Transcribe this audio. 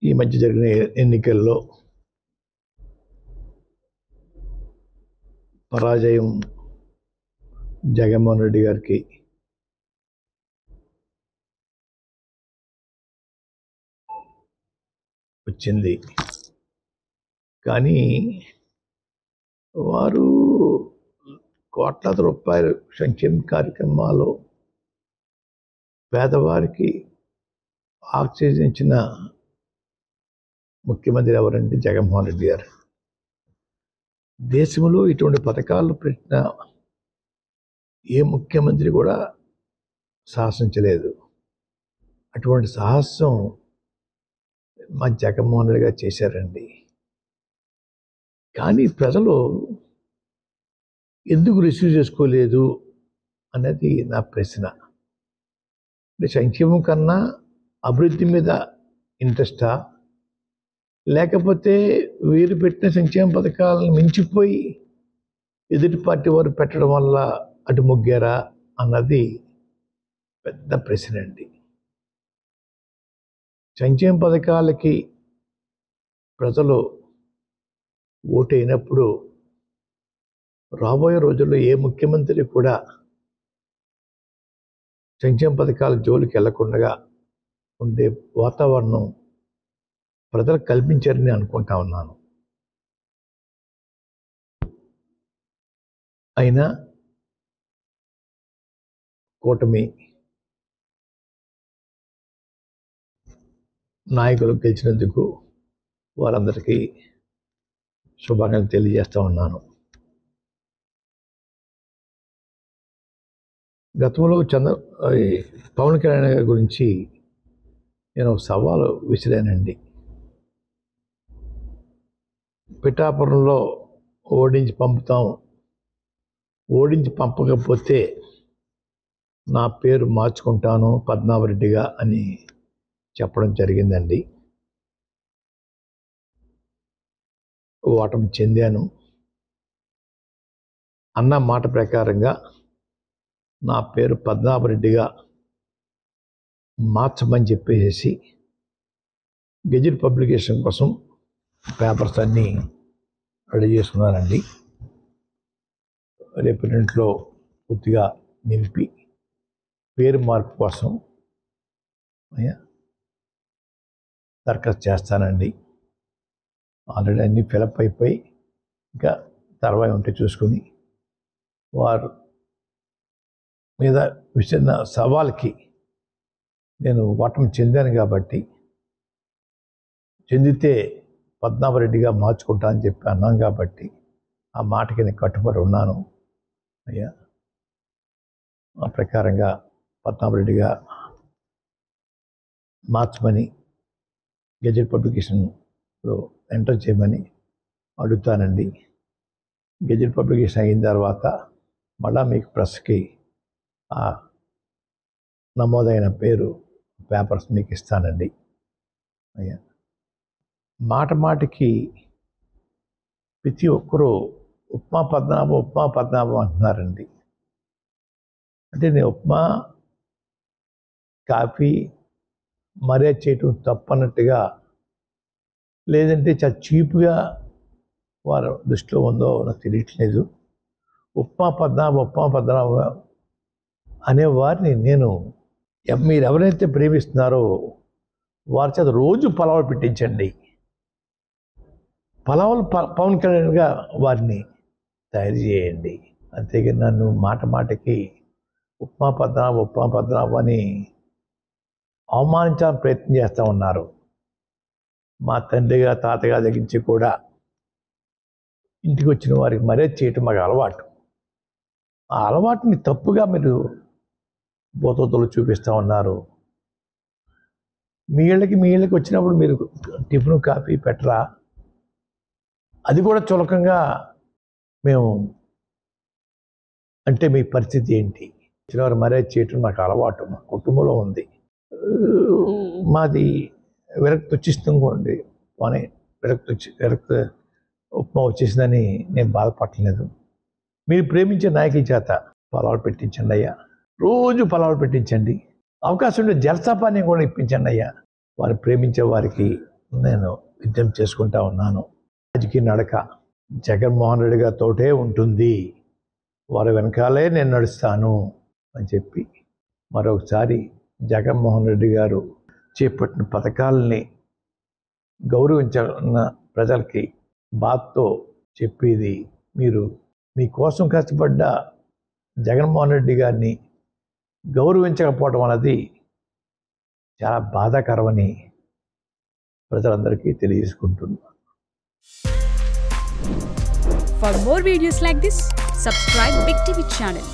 ఈ మధ్య జరిగిన ఎన్నికల్లో పరాజయం జగన్మోహన్ రెడ్డి గారికి వచ్చింది. కానీ వారు కోట్లాది రూపాయలు సంక్షేమ కార్యక్రమాలు పేదవారికి ఆక్సిజన్ ముఖ్యమంత్రి ఎవరంటే జగన్మోహన్ రెడ్డి గారు. దేశంలో ఇటువంటి పథకాలు పెట్టిన ఏ ముఖ్యమంత్రి కూడా సాహసించలేదు. అటువంటి సాహసం మా జగన్మోహన్ రెడ్డి గారు చేశారండి. కానీ ప్రజలు ఎందుకు రిసీవ్ చేసుకోలేదు అన్నది నా ప్రశ్న. సంక్షేమం కన్నా అభివృద్ధి మీద ఇంట్రెస్టా, లేకపోతే వీరు పెట్టిన సంక్షేమ పథకాలను మించిపోయి ఎదుటి పార్టీ వారు పెట్టడం వల్ల అటు మొగ్గారా అన్నది పెద్ద ప్రశ్న అండి. సంక్షేమ పథకాలకి ప్రజలు ఓటైనప్పుడు రాబోయే రోజుల్లో ఏ ముఖ్యమంత్రి కూడా సంక్షేమ పథకాల జోలికి వెళ్లకుండా ఉండే వాతావరణం ప్రజలు కల్పించారని అనుకుంటా ఉన్నాను. అయినా కూటమి నాయకులు గెలిచినందుకు వారందరికీ శుభాకాంక్షలు తెలియజేస్తూ ఉన్నాను. గతంలో పవన్ కళ్యాణ్ గారి గురించి నేను సవాలు విసిరానండి. పిఠాపురంలో ఓడించి పంపుతాం, ఓడించి పంపకపోతే నా పేరు మార్చుకుంటాను పద్మనాభరెడ్డిగా అని చెప్పడం జరిగిందండి. ఓటమి చెందాను. అన్న మాట ప్రకారంగా నా పేరు పద్మనాభరెడ్డిగా మార్చమని చెప్పేసి గెజిట్ పబ్లికేషన్ కోసం పేపర్స్ అన్నీ రెడీ చేసుకున్నానండి. రేపు రెంట్లో పూర్తిగా నింపి పేరు మార్పు కోసం దరఖాస్తు చేస్తానండి. ఆల్రెడీ అన్నీ ఫిలప్ అయిపోయి ఇంకా తర్వాత ఉంటే చూసుకుని వారు మీద విసిరిన సవాల్కి నేను ఓటమి చెందాను కాబట్టి, చెందితే పద్మనాభరెడ్డిగా మార్చుకుంటా అని చెప్పి అన్నాను కాబట్టి ఆ మాటకి నేను కట్టుబడి ఉన్నాను అయ్యా. ఆ ప్రకారంగా పద్మనాభరెడ్డిగా మార్చమని గెజెట్ పబ్లికేషన్లో ఎంటర్ చేయమని అడుగుతానండి. గెజెట్ పబ్లికేషన్ అయిన తర్వాత మళ్ళా మీకు ప్రెస్కి ఆ నమోదైన పేరు పేపర్స్ మీకు ఇస్తానండి అయ్యా. మాటికి ప్రతి ఒక్కరూ ఉప్మా పద్మనాభం అంటున్నారండి. అంటే నేను ఉప్మా కాఫీ మర్యాద చేయటం తప్పన్నట్టుగా, లేదంటే చాలా చీప్గా వారు దృష్టిలో ఉందో నాకు తెలియట్లేదు. ఉప్మా పద్మనాభం అనే వారిని నేను మీరు ఎవరైతే ప్రేమిస్తున్నారో వారి చేత రోజు పలావులు పెట్టించండి. పలావులు పవన్ కళ్యాణ్గా వారిని తయారు చేయండి. అంతేగాని నన్ను మాటికి ఉప్మా పద్మనాభం అని అవమానించాలని ప్రయత్నం చేస్తూ ఉన్నారు. మా తండ్రిగా తాతగా దగ్గరించి కూడా ఇంటికి వచ్చిన వారికి మర్యాద చేయటం మాకు అలవాటు. ఆ అలవాటుని తప్పుగా మీరు బోతలు చూపిస్తూ ఉన్నారు. మీ ఇళ్ళకి వచ్చినప్పుడు మీరు టిఫిన్ కాఫీ పెట్టరా? అది కూడా చులకంగా మేము అంటే మీ పరిస్థితి ఏంటి? వచ్చిన వారు మర్యాద చేయటం మాకు అలవాటు, మా కుటుంబంలో ఉంది. మాది విరక్తి వచ్చేస్తుంది పోనీ విరక్తి ఉప్మా వచ్చేసిందని నేను బాధపడలేదు. మీరు ప్రేమించే నాయకుల చేత పలావులు పెట్టించండి అయ్యా. రోజు పలావులు పెట్టించండి. అవకాశం ఉంటే జలసాపాన్ని కూడా ఇప్పించండి అయ్యా. వారు ప్రేమించే వారికి నేను విజ్ఞప్తి చేసుకుంటా ఉన్నాను. రాజకీయ నడక జగన్మోహన్ రెడ్డి గారితోటే ఉంటుంది, వారి వెనకాలే నేను నడుస్తాను అని చెప్పి మరొకసారి జగన్మోహన్ రెడ్డి గారు చేపట్టిన పథకాలని గౌరవించిన ప్రజలకి బాధతో చెప్పేది, మీరు మీకోసం కష్టపడ్డ జగన్మోహన్ రెడ్డి గారిని గౌరవించకపోవడం అన్నది చాలా బాధాకరమని ప్రజలందరికీ తెలియజేసుకుంటున్నాను. For more videos like this, subscribe Big TV channel.